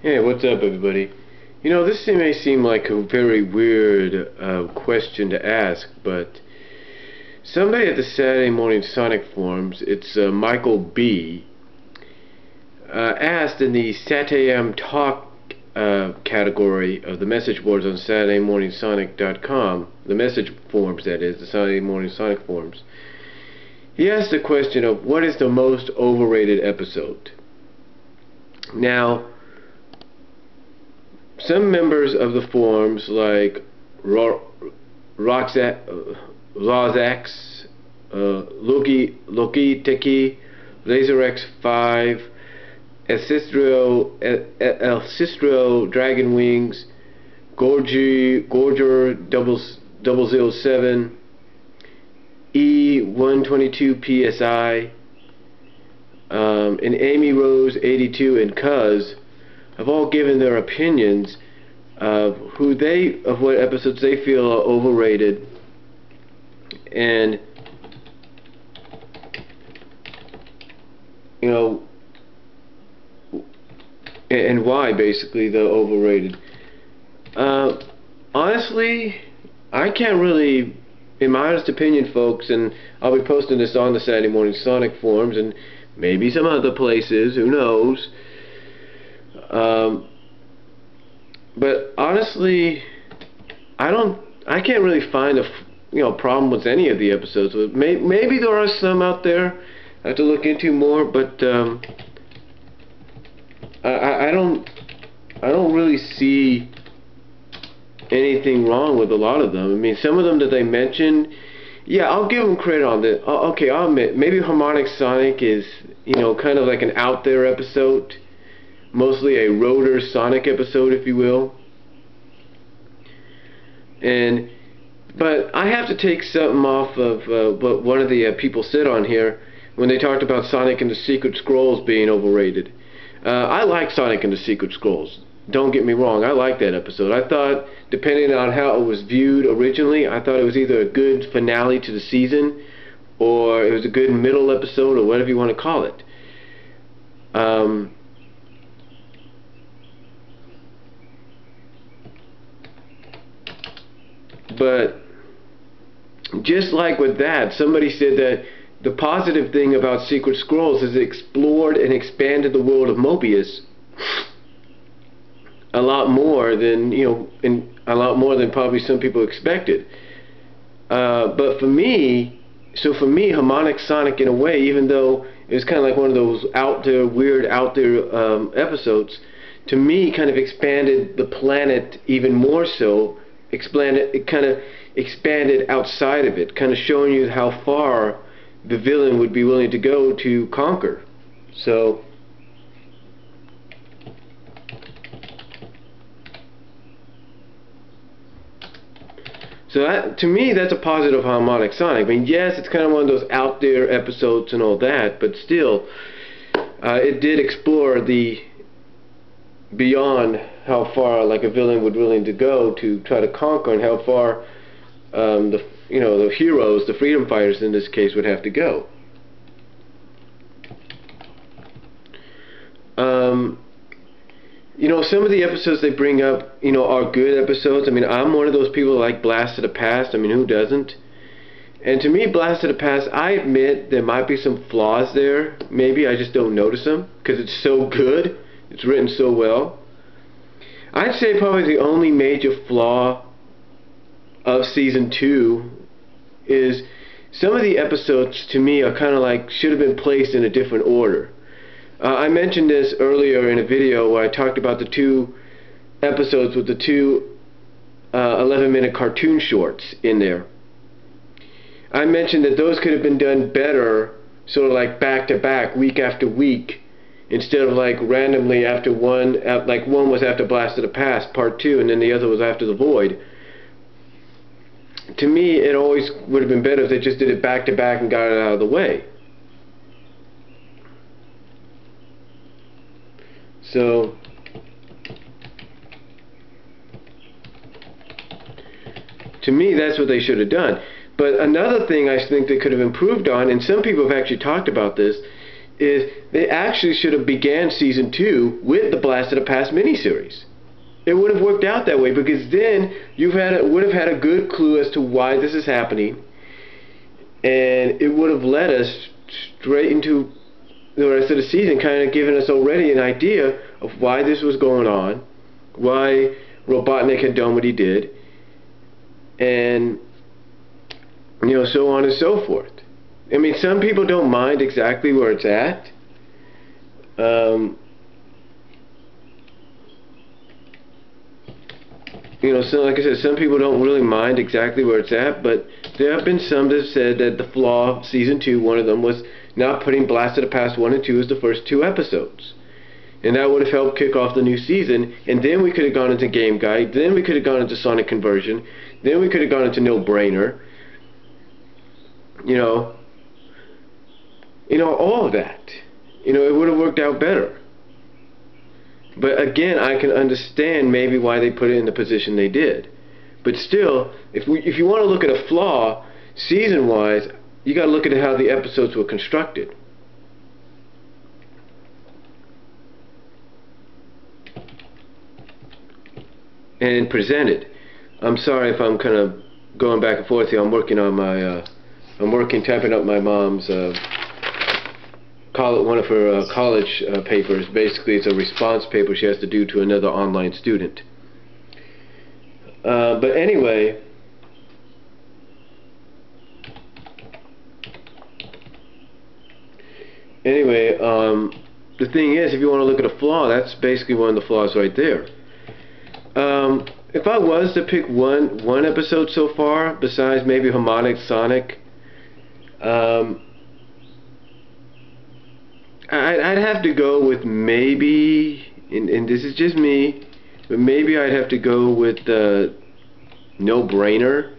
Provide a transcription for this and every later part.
Hey, what's up, everybody? This may seem like a very weird question to ask, but somebody at the Saturday Morning Sonic forums, it's Michael B, asked in the SatAM talk category of the message boards on SaturdayMorningSonic.com, the message forums, that is, the Saturday Morning Sonic forums. He asked the question of what is the most overrated episode. Now, some members of the forums, like Roxax, Loki Teki, LaserX5, Elsistro Dragon Wings, Gorger 007, E122 PSI, and Amy Rose 82 and Cuz have all given their opinions of what episodes they feel are overrated and and why basically they're overrated. Honestly, I can't really, in my honest opinion, folks, and I'll be posting this on the Saturday Morning Sonic forums and maybe some other places, who knows. But honestly, I can't really find a problem with any of the episodes. Maybe there are some out there I have to look into more, but I don't really see anything wrong with a lot of them. I mean, some of them that they mentioned, yeah, I'll give them credit on that. Okay, I'll admit, maybe Harmonic Sonic is, kind of like an out there episode, mostly a rotor Sonic episode, if you will. But I have to take something off of what one of the people said on here when they talked about Sonic and the Secret Scrolls being overrated. I like Sonic and the Secret Scrolls. Don't get me wrong, I like that episode. I thought, depending on how it was viewed originally, I thought it was either a good finale to the season or it was a good middle episode, or whatever you want to call it. But just like with that, somebody said that the positive thing about Secret Scrolls is it explored and expanded the world of Mobius a lot more than probably some people expected. But for me, Harmonic Sonic, in a way, even though it was kind of like one of those weird out there episodes, to me kind of expanded the planet even more so. It kind of expanded outside of it, kind of showing you how far the villain would be willing to go to conquer. So that, to me, that's a positive Harmonic Sonic. I mean, yes, it's kind of one of those out there episodes and all that, but still, it did explore the beyond how far like a villain would willing to go to try to conquer, and how far the heroes, the freedom fighters in this case, would have to go. Some of the episodes they bring up, are good episodes. I mean, I'm one of those people who like Blast of the Past. I mean, who doesn't? And to me, Blast of the Past, I admit there might be some flaws there. Maybe I just don't notice them because it's so good. It's written so well. I'd say probably the only major flaw of Season 2 is some of the episodes, to me, are kind of like should have been placed in a different order. I mentioned this earlier in a video where I talked about the two episodes with the two 11-minute cartoon shorts in there. I mentioned that those could have been done better, sort of like back to back, week after week, instead of like randomly after one, like one was after Blast of the Past, Part 2, and then the other was after The Void. To me, it always would have been better if they just did it back to back and got it out of the way. So, to me, that's what they should have done. But another thing I think they could have improved on, and some people have actually talked about this, is they actually should have began season 2 with the Blast of the Past miniseries. It would have worked out that way, because then would have had a good clue as to why this is happening, and it would have led us straight into the rest of the season, kind of giving us already an idea of why this was going on, why Robotnik had done what he did, and so on and so forth. I mean, some people don't mind exactly where it's at. So like I said, some people don't really mind exactly where it's at, but there have been some that have said that the flaw of season 2, one of them, was not putting Blast of the Past 1 and 2 as the first 2 episodes. And that would have helped kick off the new season, and then we could have gone into Game Guide, then we could have gone into Sonic Conversion, then we could have gone into No Brainer. All of that. It would have worked out better. But again, I can understand maybe why they put it in the position they did. But still, if you want to look at a flaw, season-wise, you got to look at how the episodes were constructed. And presented. I'm sorry if I'm kind of going back and forth here. I'm working on my, typing up my mom's, one of her college papers. Basically, it's a response paper she has to do to another online student. But anyway, the thing is, if you want to look at a flaw, that's basically one of the flaws right there. If I was to pick one episode so far, besides maybe Harmonic Sonic, I'd have to go with maybe, and this is just me, but maybe I'd have to go with No Brainer.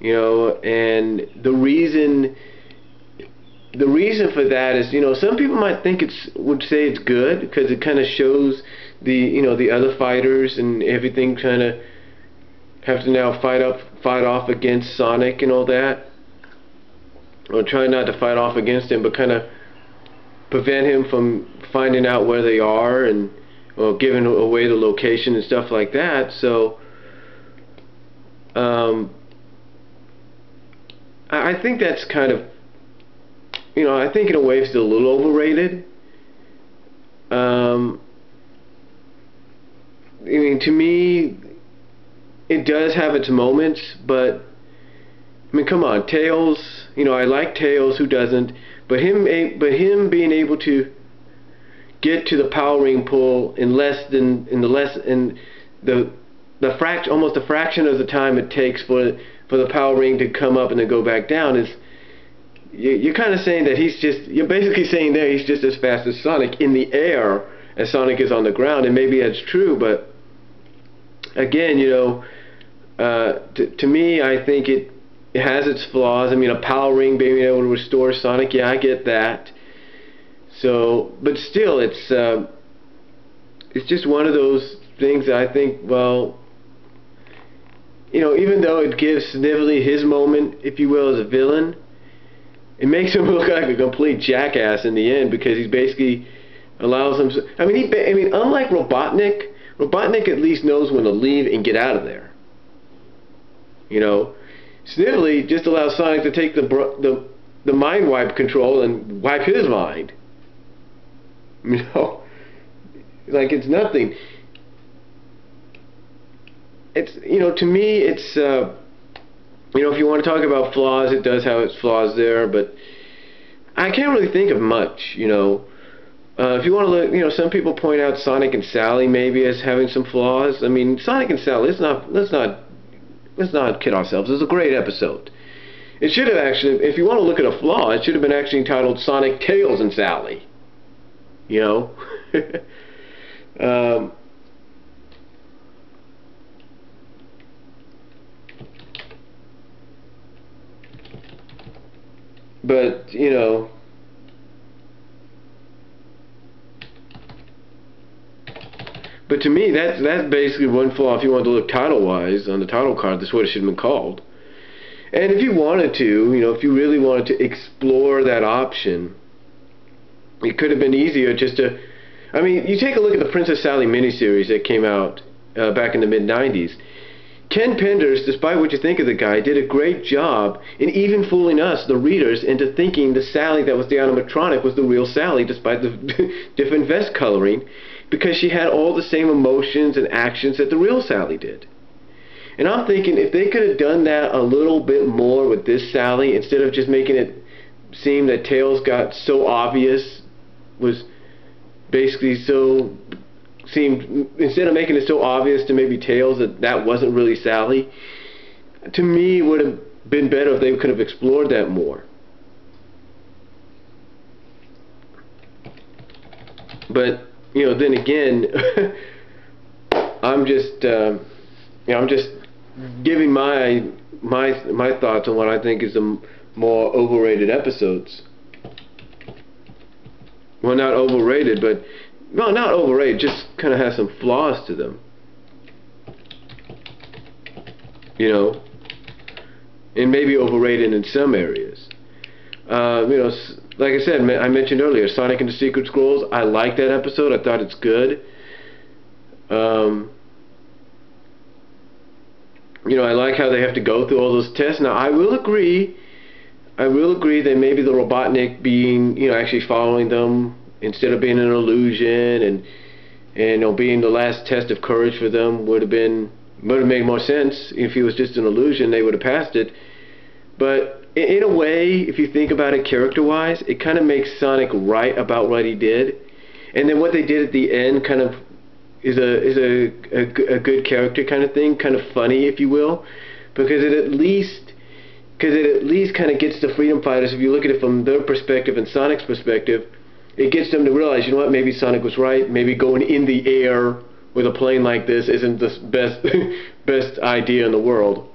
And the reason for that is, some people might think would say it's good because it kind of shows the other fighters and everything kind of have to now fight off against Sonic and all that, or try not to fight off against him, but kind of prevent him from finding out where they are and giving away the location and stuff like that. So I think that's kind of, I think in a way it's still a little overrated. To me, it does have its moments, but come on, Tails. I like Tails. Who doesn't? But him being able to get to the power ring pull in almost a fraction of the time it takes for the power ring to come up and then go back down is. You're kind of saying that you're basically saying there he's just as fast as Sonic in the air as Sonic is on the ground, and maybe that's true, but again, to me, I think it has its flaws. A power ring being able to restore Sonic, yeah, I get that. So, but still, it's just one of those things that I think, well, even though it gives Snively his moment, if you will, as a villain, it makes him look like a complete jackass in the end, because he's basically allows him. Unlike Robotnik at least knows when to leave and get out of there. Snively just allows Sonic to take the mind wipe control and wipe his mind. Like it's nothing. It's to me it's. If you want to talk about flaws, it does have its flaws there, but I can't really think of much, if you want to look, some people point out Sonic and Sally maybe as having some flaws. Sonic and Sally, let's not kid ourselves. It's a great episode. It should have actually, if you want to look at a flaw, it should have been actually entitled Sonic, Tails, and Sally. But, but to me, that's basically one flaw. If you want to look title-wise on the title card, that's what it should have been called. And if you wanted to, if you really wanted to explore that option, it could have been easier just to, I mean, you take a look at the Princess Sally miniseries that came out back in the mid-90s. Ken Penders, despite what you think of the guy, did a great job in even fooling us, the readers, into thinking the Sally that was the animatronic was the real Sally, despite the different vest coloring, because she had all the same emotions and actions that the real Sally did. And I'm thinking, if they could have done that a little bit more with this Sally, instead of just making it seem that Tails got so obvious, was basically so, instead of making it so obvious to maybe Tails that that wasn't really Sally, to me it would have been better if they could have explored that more. But, you know, then again, I'm just giving my thoughts on what I think is the more overrated episodes. Well, not overrated, but well, not overrated. Just kind of has some flaws to them. You know, and maybe overrated in some areas. You know, like I said, I mentioned earlier, Sonic and the Secret Scrolls. I like that episode. I thought it's good. You know, I like how they have to go through all those tests. Now, I will agree that maybe the Robotnik being, you know, actually following them instead of being an illusion, and you know, being the last test of courage for them would have made more sense. If he was just an illusion, they would have passed it. But in a way, if you think about it character-wise, it kind of makes Sonic right about what he did, and then what they did at the end kind of is a good character kind of thing, kind of funny, if you will, because it at least kind of gets the freedom fighters, if you look at it from their perspective and Sonic's perspective, it gets them to realize, you know what, maybe Sonic was right, maybe going in the air with a plane like this isn't the best idea in the world,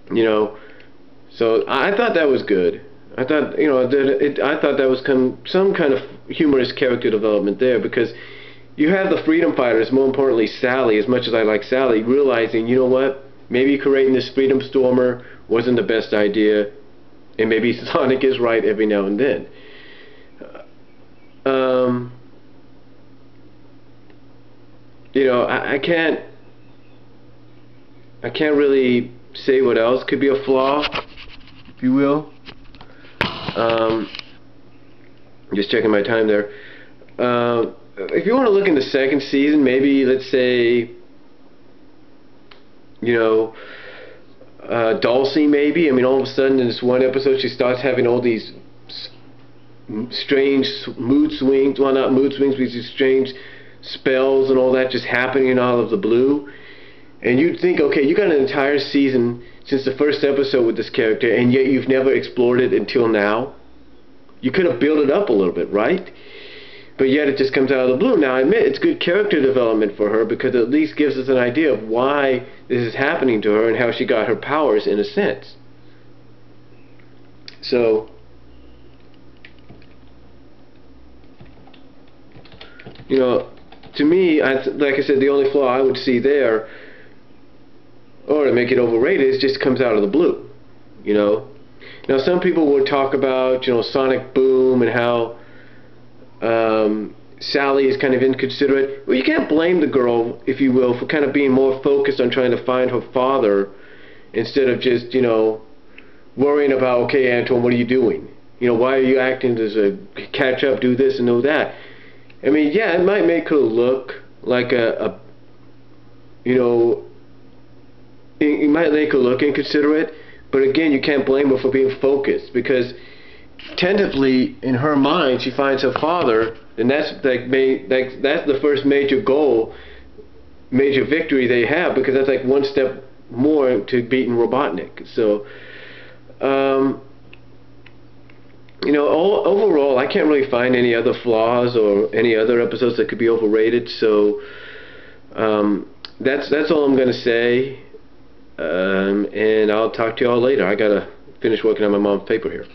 you know. So I thought that was good. I thought, you know, I thought that was some kind of humorous character development there, because you have the freedom fighters, more importantly Sally, as much as I like Sally, realizing, you know what, maybe creating this Freedom Stormer wasn't the best idea, and maybe Sonic is right every now and then. You know, I can't really say what else could be a flaw, if you will. Just checking my time there. If you want to look in the second season, maybe, let's say, you know, Dulcie, maybe. I mean, all of a sudden in this one episode she starts having all these strange mood swings. Well, not mood swings, but these strange spells and all that just happening out of the blue. And you'd think, okay, you got an entire season since the first episode with this character, and yet you've never explored it until now. You could have built it up a little bit, right? But yet it just comes out of the blue. Now, I admit, it's good character development for her, because it at least gives us an idea of why this is happening to her and how she got her powers, in a sense. So, you know, to me, like I said, the only flaw I would see there, or to make it overrated, is just comes out of the blue, you know. Now, some people would talk about, you know, Sonic Boom and how Sally is kind of inconsiderate. Well, you can't blame the girl, if you will, for kind of being more focused on trying to find her father instead of just, you know, worrying about, okay, Antoine, what are you doing? You know, why are you acting as a catch up, do this and do that? I mean, yeah, it might make her look like you know, it might make her look inconsiderate, but again, you can't blame her for being focused, because tentatively in her mind she finds her father, and that's like that's the first major goal, major victory they have, because that's like one step more to beating Robotnik. So you know, overall I can't really find any other flaws or any other episodes that could be overrated. So that's all I'm gonna say, and I'll talk to y'all later. I gotta finish working on my mom's paper here.